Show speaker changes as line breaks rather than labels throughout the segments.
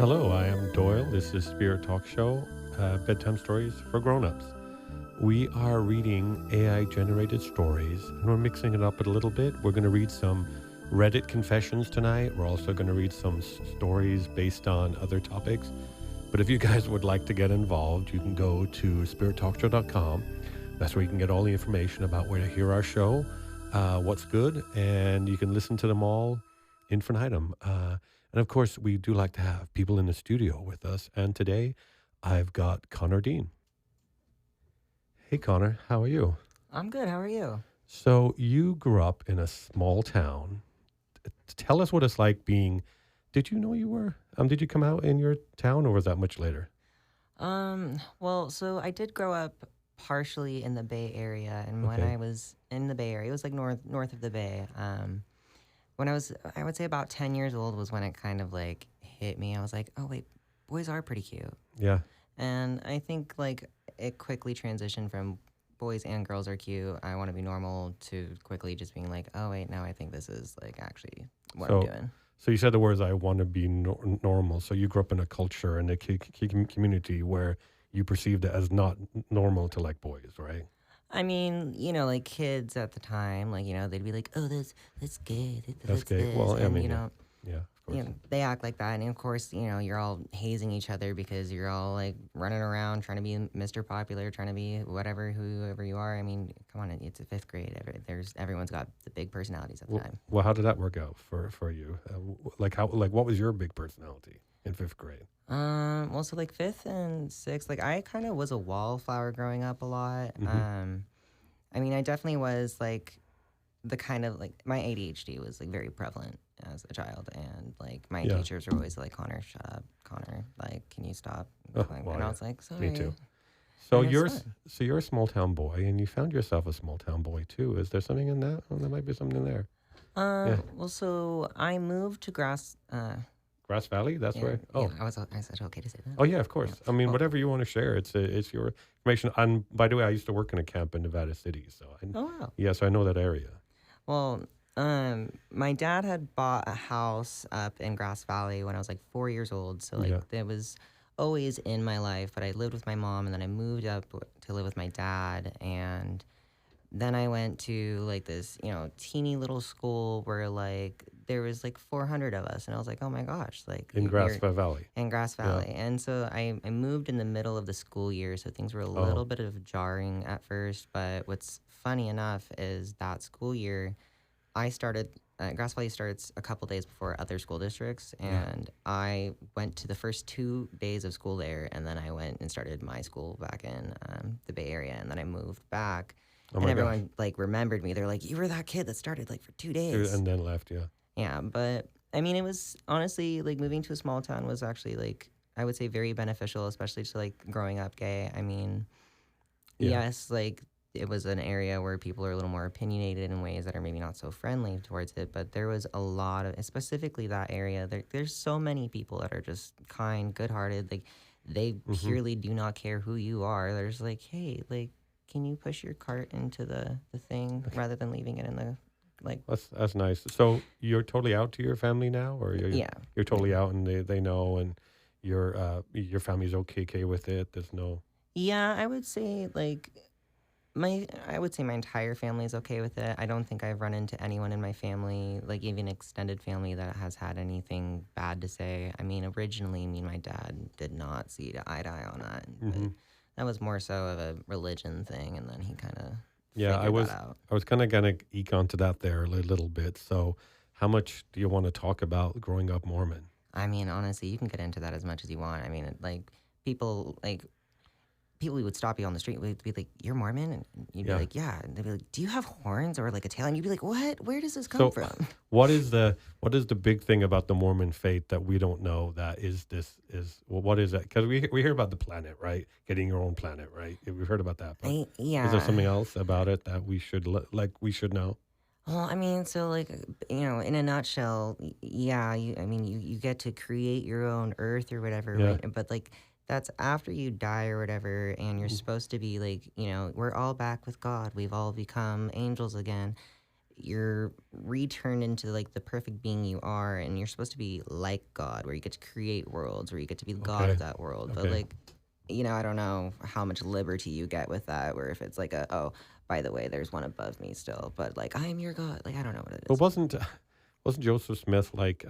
Hello, I am Doyle. This is Spirit Talk Show, bedtime stories for grown-ups. We are reading AI-generated stories, and we're mixing it up a little bit. We're going to read some Reddit confessions tonight. We're also going to read some stories based on other topics. But if you guys would like to get involved, you can go to spirittalkshow.com. That's where you can get all the information about where to hear our show, what's good, and you can listen to them all infinitum. And of course, we do like to have people in the studio with us. And today, I've got Connor Dean. Hey, Connor, how are you?
I'm good. How are you?
So you grew up in a small town. Tell us what it's like being. Did you know you were? Did you come out in your town, or was that much later?
Well, so I did grow up partially in the Bay Area, and when
Okay.
I was in the Bay Area, it was like north of the Bay. When I would say about 10 years old was when it kind of like hit me. I was like, oh wait, boys are pretty cute.
Yeah.
And I think like it quickly transitioned from boys and girls are cute, I want to be normal, to quickly just being like, oh wait, now I think this is like actually what I'm
So,
doing.
so you said the words "I want to be normal." So you grew up in a culture and a community where you perceived it as not normal to like boys, right?
I mean, like kids at the time, like, they'd be like, oh, that's gay,
That's
that's
gay.
this.
Well, I
And,
mean, yeah, of course.
they act like that. And of course, you're all hazing each other because you're all like running around trying to be Mr. Popular, trying to be whoever you are. I mean, come on, it's a fifth grade. Everyone's got the big personalities at the time.
Well, how did that work out for you? What was your big personality in fifth grade?
Well, so like fifth and sixth, like I kind of was a wallflower growing up a lot.
Mm-hmm.
I mean, I definitely was like the kind of like my ADHD was like very prevalent as a child, and like my
Yeah.
teachers were always like, Connor, shut up, Connor, like, can you stop?
Oh,
Like,
well,
and I
yeah.
was like,
Me
sorry.
too. So
And it's
you're
fun.
so you're a small town boy, and you found yourself a small town boy too. Is there something in that? Oh, there might be something in there. Yeah,
Well, so I moved to
Grass Valley. That's
yeah,
where.
yeah,
Oh,
I said okay to say that.
oh yeah, of
Yeah.
course. I mean,
Well,
whatever you want to share, it's your information. And by the way, I used to work in a camp in Nevada City, so
oh wow.
yes, I know that area.
Well, my dad had bought a house up in Grass Valley when I was like 4 years old. So like
Yeah.
it was always in my life, but I lived with my mom, and then I moved up to live with my dad. And then I went to like this, teeny little school where like there was like 400 of us. And I was like, oh my gosh, like
In Grass
you're
Valley.
in Grass
Yeah.
Valley. And so I moved in the middle of the school year. So things were a
Oh,
little bit of jarring at first. But what's funny enough is that school year, I started. Grass Valley starts a couple days before other school districts,
yeah.
and I went to the first 2 days of school there, and then I went and started my school back in the Bay Area, and then I moved back,
Oh
and
my gosh.
everyone like remembered me. They're like, "You were that kid that started like for 2 days."
And then left. Yeah.
Yeah, but I mean, it was honestly like moving to a small town was actually like I would say very beneficial, especially to like growing up gay. I mean,
Yeah.
yes, like it was an area where people are a little more opinionated in ways that are maybe not so friendly towards it, but there was a lot of, specifically that area, there's so many people that are just kind, good-hearted, like they
Mm-hmm.
purely do not care who you are. There's like, hey, like, can you push your cart into the thing rather than leaving it in the, like,
That's nice. So you're totally out to your family now, or
yeah.
you're
Yeah.
totally out and they know, and your family's okay with it. There's no.
Yeah, I would say like I would say my entire family is okay with it. I don't think I've run into anyone in my family, like even extended family, that has had anything bad to say. I mean, originally, me and my dad did not see eye to eye on that,
Mm-hmm.
but that was more so of a religion thing, and then he kind of
Yeah,
figured that out.
I was kind of gonna eke onto that there a little bit. So, how much do you want to talk about growing up Mormon?
I mean, honestly, you can get into that as much as you want. I mean, people like people would stop you on the street would be like, "You're Mormon?" And you'd be
Yeah.
like, "Yeah." And they'd be like, "Do you have horns or like a tail?" And you'd be like, "What? Where does this come
So,
from?"
what is the big thing about the Mormon faith that we don't know? That well, what is that? Because we hear about the planet, right? Getting your own planet, right? We've heard about that, but is there
Yeah.
something else about it that we should we should know?
Well, I mean, so like, in a nutshell, yeah, I mean, you get to create your own Earth or whatever,
Yeah.
right? But like, that's after you die or whatever, and you're
Mm.
supposed to be like, we're all back with God. We've all become angels again. you're returned into like the perfect being you are, and you're supposed to be like God, where you get to create worlds, where you get to be the God of
Okay.
that world. But
Okay.
like, I don't know how much liberty you get with that, where if it's like oh, by the way, there's one above me still, but like I am your God. Like I don't know what it
But
is.
wasn't Joseph Smith like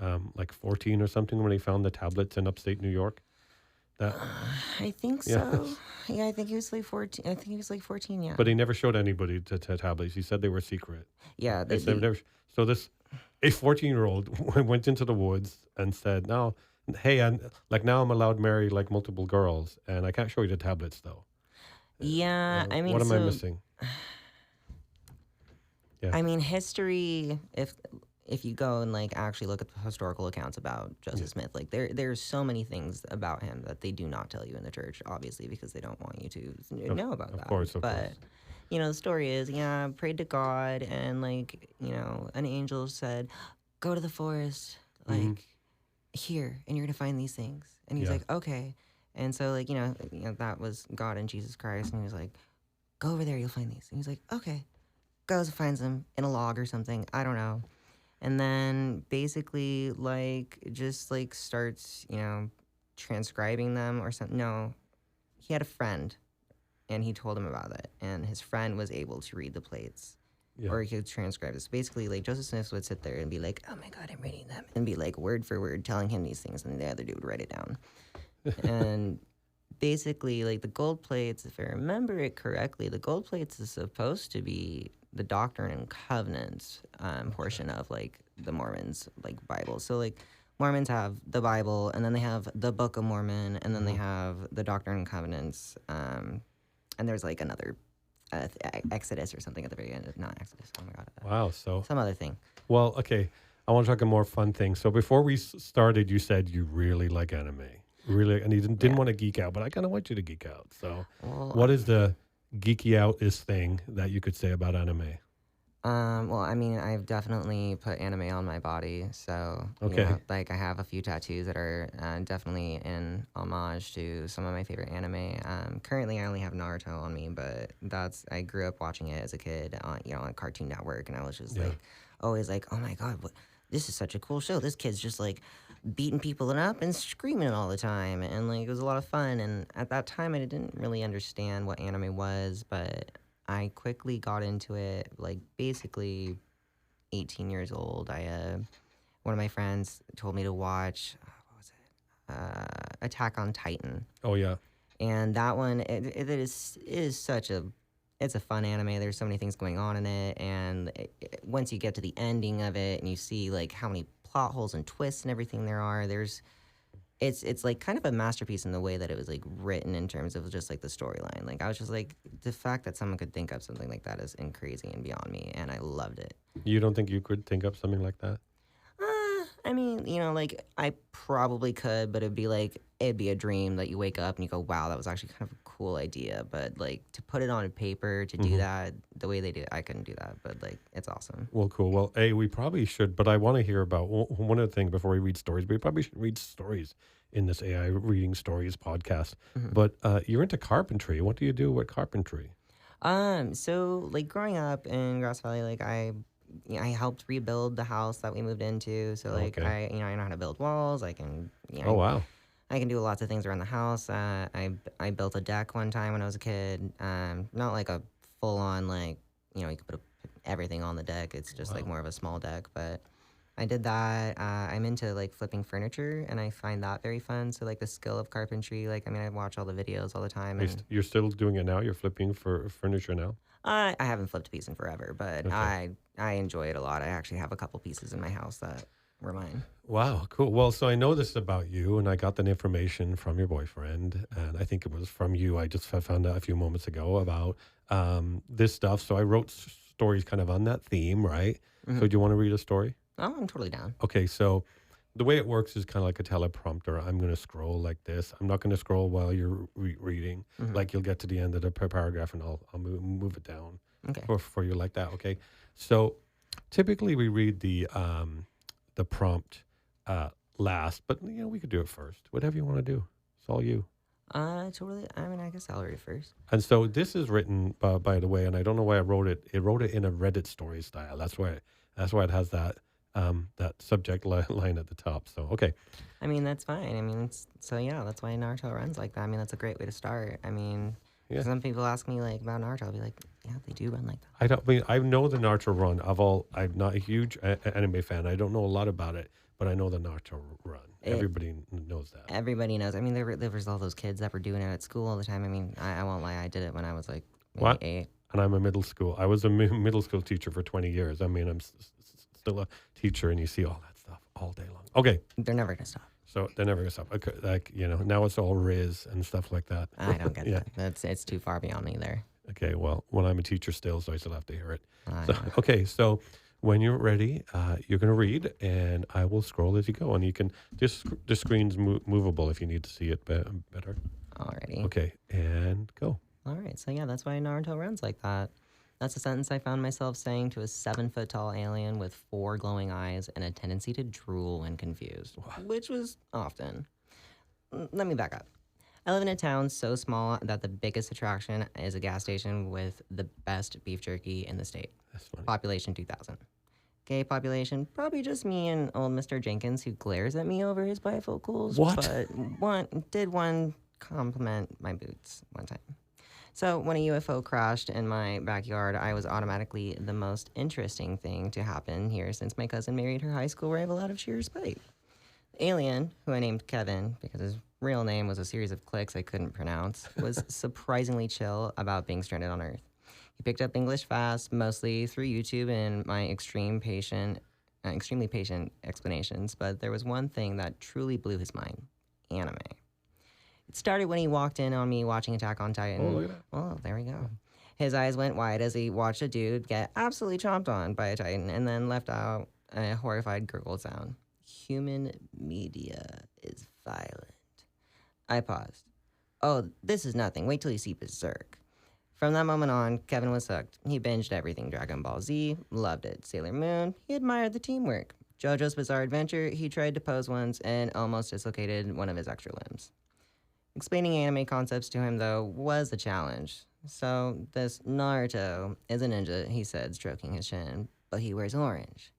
14 or something when he found the tablets in upstate New York? That
I think
yeah.
so. Yeah, I think he was like 14. I think he was like 14. Yeah.
But he never showed anybody the tablets. He said they were secret.
Yeah.
They said never. So this a 14-year-old went into the woods and said, "No, hey, now I'm allowed to marry like multiple girls, and I can't show you the tablets though.
Yeah. I mean,
What am I
so
missing?" Yeah.
I mean, history. If you go and like actually look at the historical accounts about Joseph Smith, like there's so many things about him that they do not tell you in the church, obviously, because they don't want you to know about
Of
that.
course, of
But
course.
the story is, I prayed to God, and like an angel said, "Go to the forest,
Hmm.
like here, and you're gonna find these things." And he's
Yeah.
like, "Okay." And so like that was God and Jesus Christ, and he was like, "Go over there, you'll find these." And he's like, "Okay." Goes and finds them in a log or something. I don't know. And then basically like just like starts, transcribing them or something. No, he had a friend and he told him about it. And his friend was able to read the plates
Yeah.
or he could transcribe this. Basically, like Joseph Smith would sit there and be like, "Oh my God, I'm reading them," and be like word for word telling him these things. And the other dude would write it down. And basically, like the gold plates, if I remember it correctly, the gold plates is supposed to be the Doctrine and Covenants portion of like the Mormons like Bible. So like Mormons have the Bible, and then they have the Book of Mormon, and then they have the Doctrine and Covenants, and there's like another Exodus or something at the very end. Not Exodus. Oh my God.
Wow. So
Some other thing.
well, okay. I want to talk a more fun thing. So before we started, you said you really like anime, really, and you didn't want to geek out, but I kind of want you to geek out. So,
Well,
what is the geeky out is thing that you could say about anime?
Well, I mean, I've definitely put anime on my body, so
Okay.
like I have a few tattoos that are definitely in homage to some of my favorite anime. Currently, I only have Naruto on me, but I grew up watching it as a kid on Cartoon Network, and I was just
Yeah.
like always like, "Oh my God, this is such a cool show! This kid's just like beating people up and screaming all the time," and like it was a lot of fun. And at that time, I didn't really understand what anime was, but I quickly got into it, like basically 18 years old. One of my friends told me to watch, what was it? Attack on Titan.
Oh yeah.
And that one, it is it's a fun anime. There's so many things going on in it. And once you get to the ending of it and you see like how many plot holes and twists and everything there are, it's like kind of a masterpiece in the way that it was like written in terms of just like the storyline. Like I was just like, the fact that someone could think up something like that is crazy and beyond me, and I loved it.
You don't think you could think up something like that?
I mean, like I probably could, but it'd be a dream that you wake up and you go, "Wow, that was actually kind of a cool idea." But like to put it on paper to do that the way they do, I couldn't do that. But like, it's awesome.
Well, cool. Well, we probably should, but I want to hear about one of the things before we read stories. We probably should read stories in this AI reading stories podcast. But you're into carpentry. What do you do with carpentry?
So like growing up in Grass Valley, like I helped rebuild the house that we moved into. So like
Okay.
I know how to build walls. I can
Oh wow.
I can do lots of things around the house. I built a deck one time when I was a kid. Not like a full on like you can put everything on the deck. It's just like more of a small deck, but I did that. I'm into like flipping furniture, and I find that very fun. So like the skill of carpentry, like I mean, I watch all the videos all the time, and
You're still doing it now? You're flipping for furniture now?
I haven't flipped a piece in forever, but
Okay.
I enjoy it a lot. I actually have a couple pieces in my house that were mine.
Wow, cool. Well, so I know this about you, and I got that information from your boyfriend, and I think it was from you. I just found out a few moments ago about this stuff. So I wrote stories kind of on that theme, right? So do you want to read a story?
Oh, I'm totally down.
Okay, so the way it works is kind of like a teleprompter. I'm going to scroll like this. I'm not going to scroll while you're reading. Like you'll get to the end of the paragraph, and I'll move it down
Okay.
for you like that. Okay, so typically we read the prompt last, but we could do it first. Whatever you want to do, it's all you.
Totally. I mean, I guess I'll read it first.
And so this is written, by the way, and I don't know why I wrote it. It wrote it in a Reddit story style. That's why it has that subject line at the top. So okay,
I mean, that's fine. I mean, so yeah, that's why Naruto runs like that. I mean, that's a great way to start. I mean,
yeah.
some people ask me like about Naruto, I'll be like, yeah, they do run like that.
I know the Naruto run. I'm not a huge anime fan. I don't know a lot about it, but I know the Naruto run. Everybody knows that.
Everybody knows. I mean, there was all those kids that were doing it at school all the time. I mean, I won't lie, I did it when I was like maybe
What?
8.
And I'm a middle school. I was a middle school teacher for 20 years. I mean, I'm still a teacher, and you see all that stuff all day long. Okay,
They're never gonna stop.
so they're never gonna stop. Okay, like now it's all Riz and stuff like that.
I don't get
Yeah.
that. It's too far beyond me there.
Okay, well, I'm a teacher still, so I still have to hear it.
I
So,
know.
okay, so when you're ready, you're going to read, and I will scroll as you go. And you can, the screen's movable if you need to see it better.
Alrighty.
Okay, and go.
All right. So yeah, that's why Naruto runs like that. That's a sentence I found myself saying to a 7-foot tall alien with 4 glowing eyes and a tendency to drool when confused, which was often. Let me back up. I live in a town so small that the biggest attraction is a gas station with the best beef jerky in the state.
That's funny.
Population 2,000. Gay population, probably just me and old Mr. Jenkins who glares at me over his bifocals.
What?
But one compliment my boots one time. So when a UFO crashed in my backyard, I was automatically the most interesting thing to happen here since my cousin married her high school rival out of sheer spite. The alien, who I named Kevin because his real name was a series of clicks I couldn't pronounce, was surprisingly chill about being stranded on Earth. He picked up English fast, mostly through YouTube and my extremely patient explanations, but there was one thing that truly blew his mind: anime. It started when he walked in on me watching Attack on Titan.
Oh, look at that.
Well, there we go. His eyes went wide as he watched a dude get absolutely chomped on by a Titan and then left out a horrified gurgle sound. Human media is violent. I paused. Oh, this is nothing. Wait till you see Berserk. From that moment on, Kevin was hooked. He binged everything Dragon Ball Z, loved it. Sailor Moon, he admired the teamwork. JoJo's Bizarre Adventure, he tried to pose once and almost dislocated one of his extra limbs. Explaining anime concepts to him, though, was a challenge. So, this Naruto is a ninja, he said, stroking his chin, but he wears orange.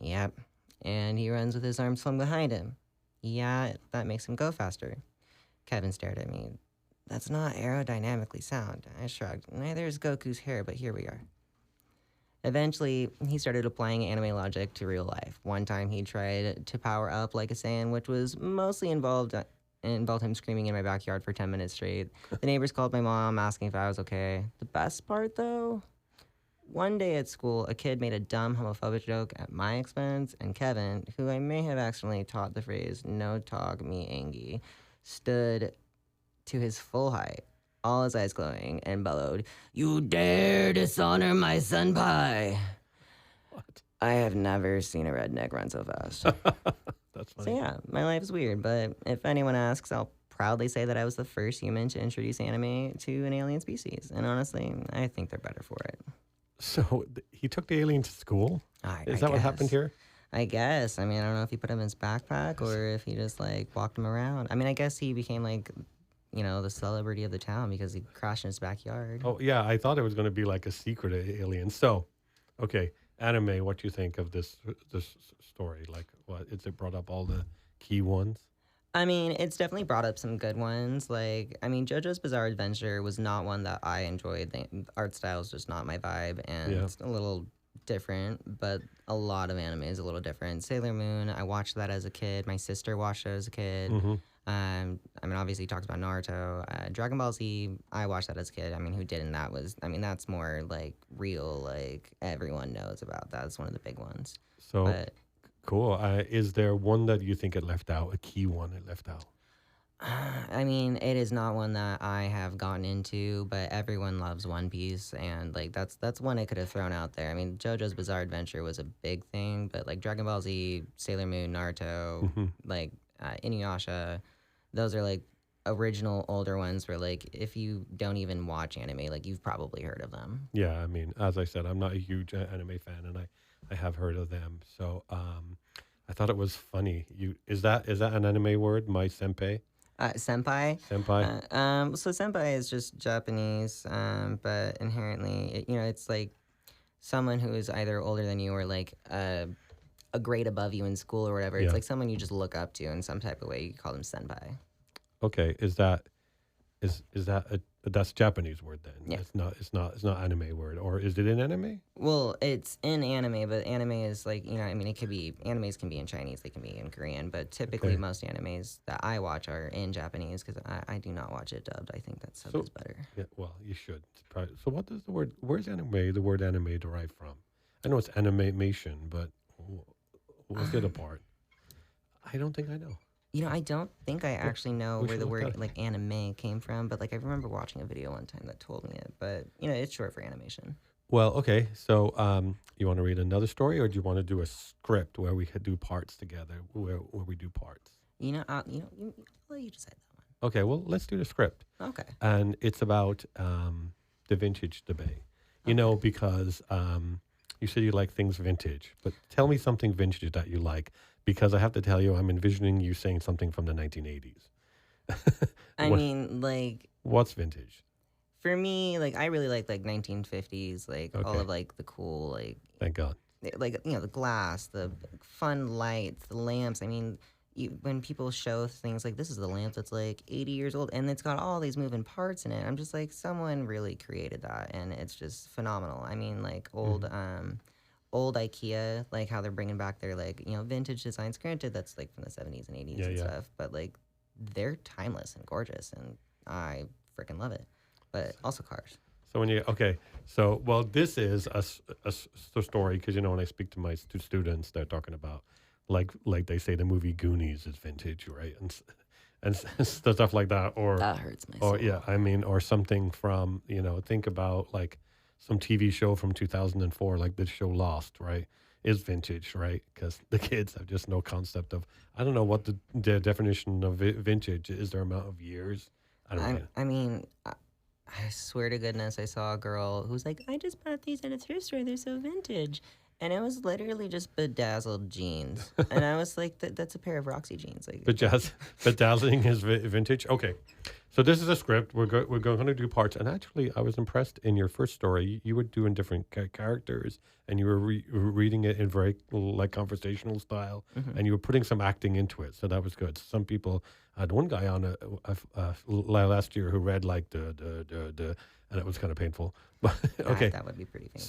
Yep. And he runs with his arms flung behind him. Yeah, that makes him go faster. Kevin stared at me. That's not aerodynamically sound. I shrugged. Neither is Goku's hair, but here we are. Eventually, he started applying anime logic to real life. One time he tried to power up like a Saiyan, which was mostly involved him screaming in my backyard for 10 minutes straight. The neighbors called my mom asking if I was okay. The best part, though? One day at school, a kid made a dumb homophobic joke at my expense, and Kevin, who I may have accidentally taught the phrase, no talk me angie, stood to his full height, all his eyes glowing, and bellowed, "You dare dishonor my senpai!"
What?
I have never seen a redneck run so fast.
That's
So
funny.
yeah, my life's weird, but if anyone asks, I'll proudly say that I was the first human to introduce anime to an alien species. And honestly, I think they're better for it.
So he took the alien to school? Is that what happened here?
I guess. I mean, I don't know if he put him in his backpack or if he just like walked him around. I mean, I guess he became like, the celebrity of the town because he crashed in his backyard.
Oh, yeah, I thought it was going to be like a secret alien. So, okay, anime, what do you think of this story? Like, what, is it brought up all the key ones?
I mean, it's definitely brought up some good ones. Like, I mean, JoJo's Bizarre Adventure was not one that I enjoyed. The art style is just not my vibe, and
Yeah.
it's a little different, but a lot of anime is a little different. Sailor Moon, I watched that as a kid. My sister watched it as a kid.
Mm-hmm.
I mean, obviously, he talks about Naruto. Dragon Ball Z, I watched that as a kid. I mean, who didn't? That's more, like, real, like, everyone knows about that. It's one of the big ones.
So,
But
cool. Is there one that you think it left out, a key one it left out?
I mean, it is not one that I have gotten into, but everyone loves One Piece, and like that's one I could have thrown out there. I mean, JoJo's Bizarre Adventure was a big thing, but like Dragon Ball Z, Sailor Moon, Naruto,
Mm-hmm.
like Inuyasha, those are like original older ones where like if you don't even watch anime, like you've probably heard of them.
Yeah, I mean, as I said, I'm not a huge anime fan, and I have heard of them. So I thought it was funny. Is that an anime word, my senpai?
Senpai.
Senpai?
So senpai is just Japanese, but inherently, it's like someone who is either older than you or like a grade above you in school or whatever. It's
Yeah.
like someone you just look up to in some type of way. You call them senpai.
Okay. Is that that's Japanese word then?
Yeah.
It's not anime word, or is it in anime?
Well, it's in anime, but anime is like, I mean, it could be, animes can be in Chinese, they can be in Korean, but typically
Okay.
most animes that I watch are in Japanese because I do not watch it dubbed. I think that sub is better.
Yeah, well, you should. So what does where's the word anime derive from? I know it's animation, but what's the other part? I don't think I know.
I don't think I actually know
we
where
should
the
look that
word
up.
like anime came from, but like I remember watching a video one time that told me it, but it's short for animation.
Well, okay. So you want to read another story, or do you want to do a script where we could do parts together, where we do parts?
I'll let you decide that
Okay, well, let's do the script.
one. Okay.
And it's about the vintage debate. Because you said you like things vintage, but tell me something vintage that you like, because I have to tell you, I'm envisioning you saying something from the 1980s.
I
What-
mean, like,
What's vintage?
for me, like, I really like 1950s, like, all
Okay.
of, like, the cool,
Thank God.
like, the glass, the fun lights, the lamps. I mean, when people show things like, this is the lamp that's, like, 80 years old, and it's got all these moving parts in it, I'm just like, someone really created that, and it's just phenomenal. I mean, like, old IKEA, like, how they're bringing back their, like, vintage designs. Granted, that's, like, from the 70s and 80s and
Yeah.
stuff, but, like, they're timeless and gorgeous, and I freaking love it. But also cars.
So this is a story, because when I speak to my students, they're talking about like they say the movie Goonies is vintage, right, and stuff like that, or
That hurts my soul.
or something from think about like some TV show from 2004, like the show Lost, right, is vintage, right, because the kids have just no concept of, I don't know what the definition of vintage is. Their amount of years. I don't know.
I mean, I swear to goodness, I saw a girl who was like, I just bought these at a thrift store. They're so vintage. And it was literally just bedazzled jeans. And I was like, that's a pair of Roxy jeans. Like,
Bedazzling is vintage. Okay, so this is a script. We're going to do parts. And actually, I was impressed in your first story. You were doing different characters, and you were reading it in very like conversational style, and you were putting some acting into it. So that was good. Some people had one guy on last year who read like the, and it was kind of painful. But okay,
that would be pretty fancy.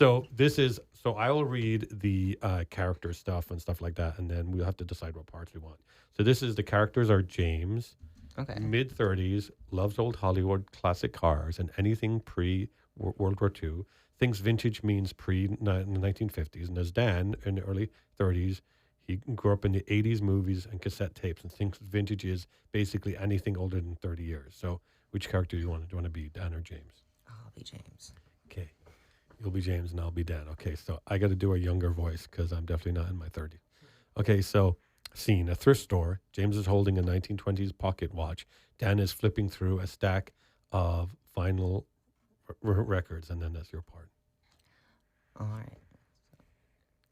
So I will read the character stuff and stuff like that, and then we'll have to decide what parts we want. So the characters are James,
Okay.
mid-30s, loves old Hollywood classic cars and anything pre-World War II, thinks vintage means pre-1950s, and as Dan, in the early 30s, he grew up in the 80s movies and cassette tapes and thinks vintage is basically anything older than 30 years. So which character do you want to be, Dan or James?
I'll be James.
Okay. You'll be James and I'll be Dan. Okay, so I got to do a younger voice because I'm definitely not in my 30s. Okay, so scene, a thrift store. James is holding a 1920s pocket watch. Dan is flipping through a stack of vinyl records, and then that's your part.
All right.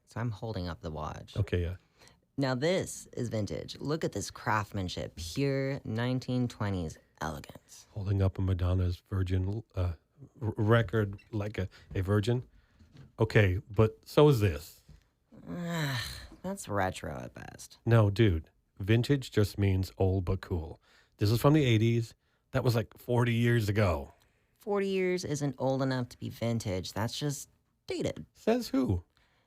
So I'm holding up the watch.
Okay, yeah.
Now this is vintage. Look at this craftsmanship. Pure 1920s elegance.
Holding up a Madonna's Virgin record like a virgin. Okay, but so is this.
That's retro at best.
No, dude. Vintage just means old but cool. This is from the 80s. That was like 40 years ago.
40 years isn't old enough to be vintage. That's just dated.
Says who?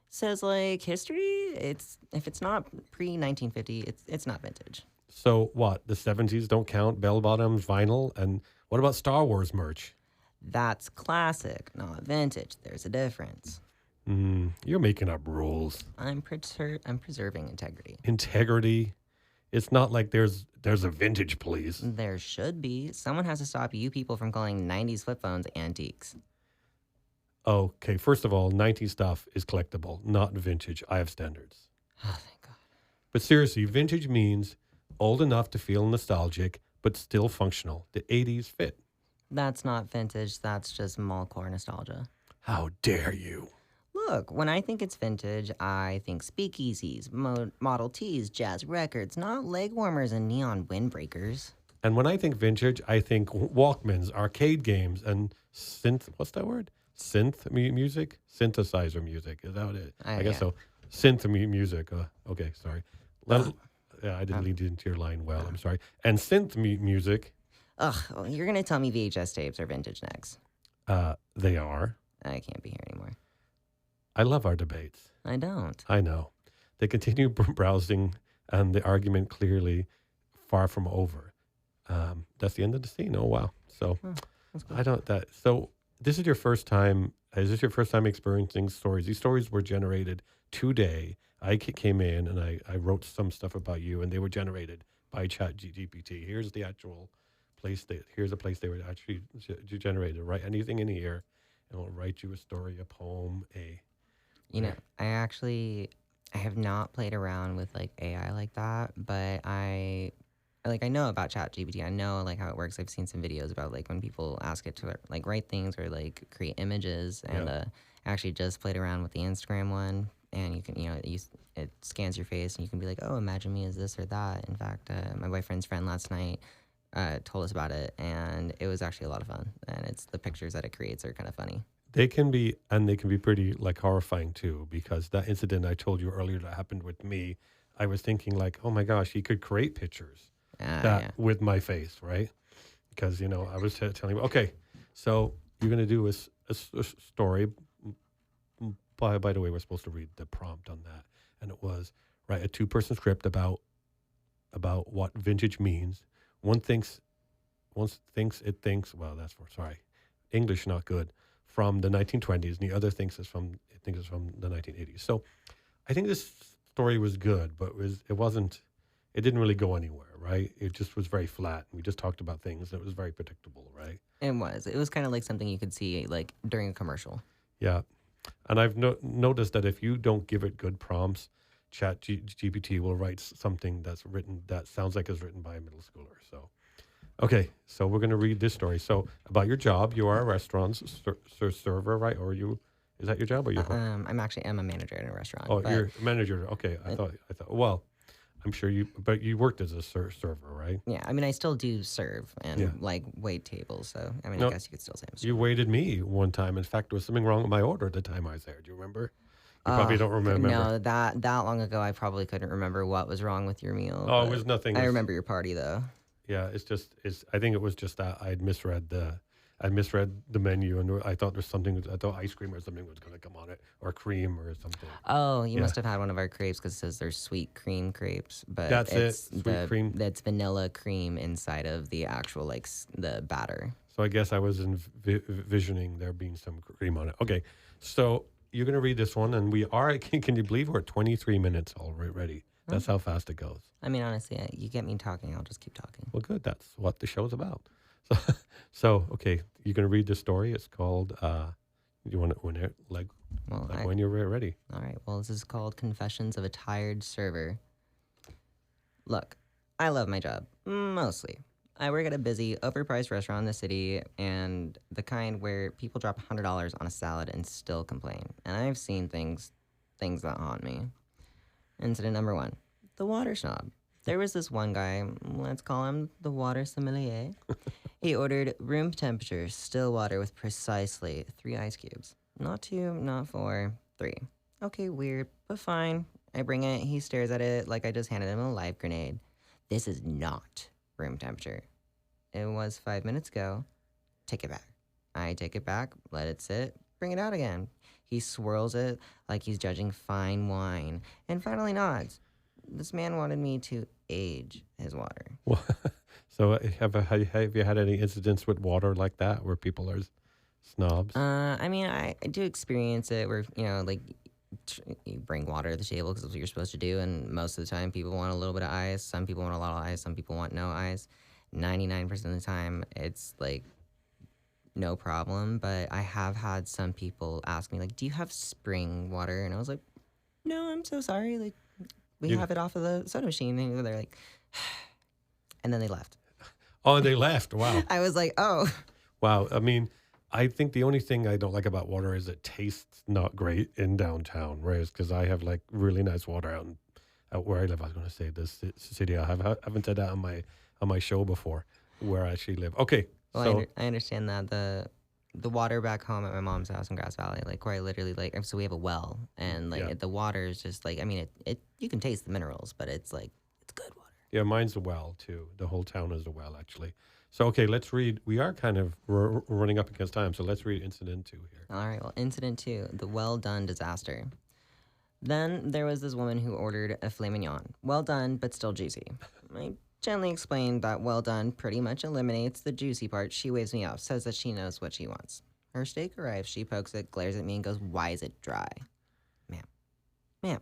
Says like history. If it's not pre-1950, it's not vintage.
So what? The 70s don't count? Bell bottoms, vinyl? And what about Star Wars merch?
That's classic, not vintage. There's a difference.
You're making up rules.
I'm preserving integrity.
Integrity? It's not like there's a vintage police.
There should be. Someone has to stop you people from calling 90s flip phones antiques.
Okay, first of all, 90s stuff is collectible, not vintage. I have standards.
Oh, thank God.
But seriously, vintage means old enough to feel nostalgic, but still functional. The 80s fit.
That's not vintage. That's just mallcore nostalgia.
How dare you?
Look, when I think it's vintage, I think speakeasies, Model Ts, jazz records, not leg warmers and neon windbreakers.
And when I think vintage, I think Walkmans, arcade games, and synth. What's that word? Synth music? Synthesizer music. Is that what it is? I guess
Yeah.
so. Synth music. Okay, sorry.
Ugh.
Yeah, I didn't lead into your line well.
uh,
I'm sorry. And synth music,
Ugh, well, you're gonna tell me VHS tapes are vintage next.
they are.
I can't be here anymore.
I love our debates.
I don't.
I know. They continue browsing, and the argument clearly far from over. That's the end of the scene. Oh, wow. So
That's cool.
I don't that. So this is your first time. Is this your first time experiencing stories? These stories were generated today. I came in and I wrote some stuff about you, and they were generated by ChatGPT. Here's the actual place. Here's a place they were actually generated. Write anything in here, and it'll write you a story, a poem,
You know, I have not played around with like AI like that, but I know about ChatGPT. I know like how it works. I've seen some videos about like when people ask it to like write things or like create images, and I actually just played around with the Instagram one, and you can it scans your face and you can be like, oh, imagine me as this or that. In fact, my boyfriend's friend last night told us about it, and it was actually a lot of fun. And it's the pictures that it creates are kind of funny.
They can be pretty like horrifying too, because that incident I told you earlier that happened with me, I was thinking like, oh my gosh, he could create pictures with my face, right? Because, I was telling him, okay, so you're going to do a story. By the way, we're supposed to read the prompt on that. And it was, write a 2-person script about what vintage means. One thinks it thinks, well, English not good, from the 1920s, and the other thinks it's from the 1980s. So I think this story was good, but it didn't really go anywhere, right? It just was very flat. We just talked about things, and it was very predictable, right?
It was kind of like something you could see like during a commercial.
Yeah. And I've noticed that if you don't give it good prompts, ChatGPT will write something that sounds like it's written by a middle schooler. So, okay, so we're going to read this story. So about your job, you are a restaurant server, right? Or is that your job? Or you?
I'm a manager in a restaurant.
Oh, you're a manager. Okay, I thought. Well, I'm sure but you worked as a server, right?
Yeah, I mean, I still do serve and like wait tables. So I mean, I guess you could still say I'm a server.
You waited me one time. In fact, there was something wrong with my order at the time I was there. Do you remember? You probably don't remember.
No, that long ago, I probably couldn't remember what was wrong with your meal.
Oh, it was nothing.
I remember your party though.
Yeah, I think it was just that I'd misread the menu, and I thought I thought ice cream or something was going to come on it, or cream or something.
Oh, you must have had one of our crepes because it says there's sweet cream crepes, but
it's sweet cream.
That's vanilla cream inside of the actual the batter.
So I guess I was envisioning there being some cream on it. Okay, so you're going to read this one, and we are. Can you believe we're 23 minutes already? That's how fast it goes.
I mean, honestly, you get me talking, I'll just keep talking.
Well, good. That's what the show's about. So okay, you're going to read the story. It's called, you want it when you're ready.
All right. Well, this is called Confessions of a Tired Server. Look, I love my job, mostly. I work at a busy, overpriced restaurant in the city, and the kind where people drop $100 on a salad and still complain. And I've seen things that haunt me. Incident number 1, the water snob. There was this one guy, let's call him the water sommelier. He ordered room temperature still water with precisely 3 ice cubes. Not 2, not 4, 3. Okay, weird, but fine. I bring it, he stares at it like I just handed him a live grenade. This is not room temperature. It was 5 minutes ago. Take it back. I take it back, let it sit, bring it out again. He swirls it like he's judging fine wine, and finally nods. This man wanted me to age his water.
So have you had any incidents with water like that where people are snobs?
I mean, I do experience it where, you bring water to the table because that's what you're supposed to do, and most of the time people want a little bit of ice. Some people want a lot of ice. Some people want no ice. 99% of the time, it's like no problem, but I have had some people ask me, like, do you have spring water? And I was like, no, I'm so sorry. Like, we have it off of the soda machine. And they're like, and then they left.
Oh, they left. Wow.
I was like, oh.
Wow. I mean, I think the only thing I don't like about water is it tastes not great in downtown, whereas because I have like really nice water out where I live. I was going to say this city. I haven't said that on on my show before where I actually live. Okay,
Well,
so
I understand that the water back home at my mom's house in Grass Valley, like where I literally like, so we have a well, and like
yeah,
the water is just like, I mean, it you can taste the minerals, but it's like it's good water.
yeah, mine's a well too. The whole town is a well actually. So okay, let's read. We are kind of running up against time, so let's read incident 2 here.
All right, well, incident 2, the well done disaster. Then there was this woman who ordered a filet mignon. Well done, but still juicy. I gently explained that well done pretty much eliminates the juicy part. She waves me off, says that she knows what she wants. Her steak arrives, she pokes it, glares at me, and goes, "Why is it dry?" Ma'am. Ma'am.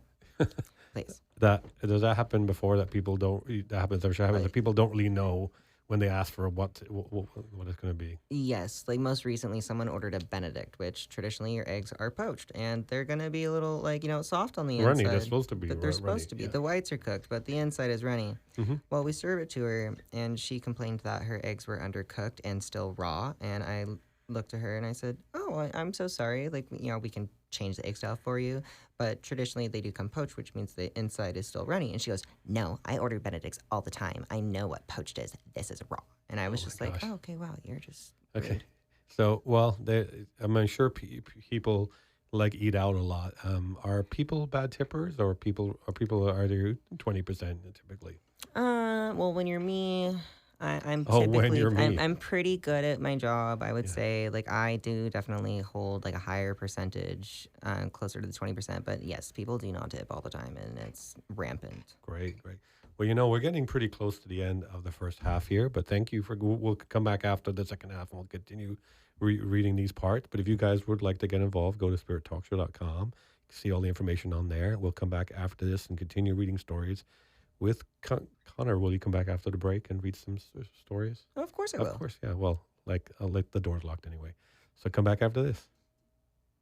Please.
That does that happen before that people don't that happens or should happen that
Like,
people don't really know when they ask for what it's going to be.
yes, like most recently, someone ordered a Benedict, which traditionally your eggs are poached, and they're gonna be a little like soft on the
Runny,
inside.
they're supposed to be
But they're
runny.
supposed to be.
Yeah.
The whites are cooked, but the inside is runny.
Mm-hmm.
Well, we serve it to her, and she complained that her eggs were undercooked and still raw. And I looked at her and I said, "Oh, I'm so sorry. Like, we can change the egg style for you, but traditionally they do come poached, which means the inside is still runny." And she goes, "No, I order Benedicts all the time. I know what poached is. This is raw." And I was
Oh
just
my
like,
gosh.
"Oh, okay, wow, you're just
Okay.
rude."
So, well, I'm sure people like eat out a lot. Are people bad tippers, or are they 20% typically?
Well, when you're me, I'm
Oh, when
typically
you're me,
I'm pretty good at my job. I would
yeah,
say like I do definitely hold like a higher percentage, closer to the 20%. But yes, people do not tip all the time, and it's rampant.
great, great. Well, we're getting pretty close to the end of the first half here, but thank you for. We'll come back after the second half, and we'll continue reading these parts. But if you guys would like to get involved, go to spirittalkshow.com. See all the information on there. We'll come back after this and continue reading stories with Connor. Will you come back after the break and read some stories?
Of course I
Of
will.
course, yeah. Well, like I'll let the doors locked anyway. So come back after this.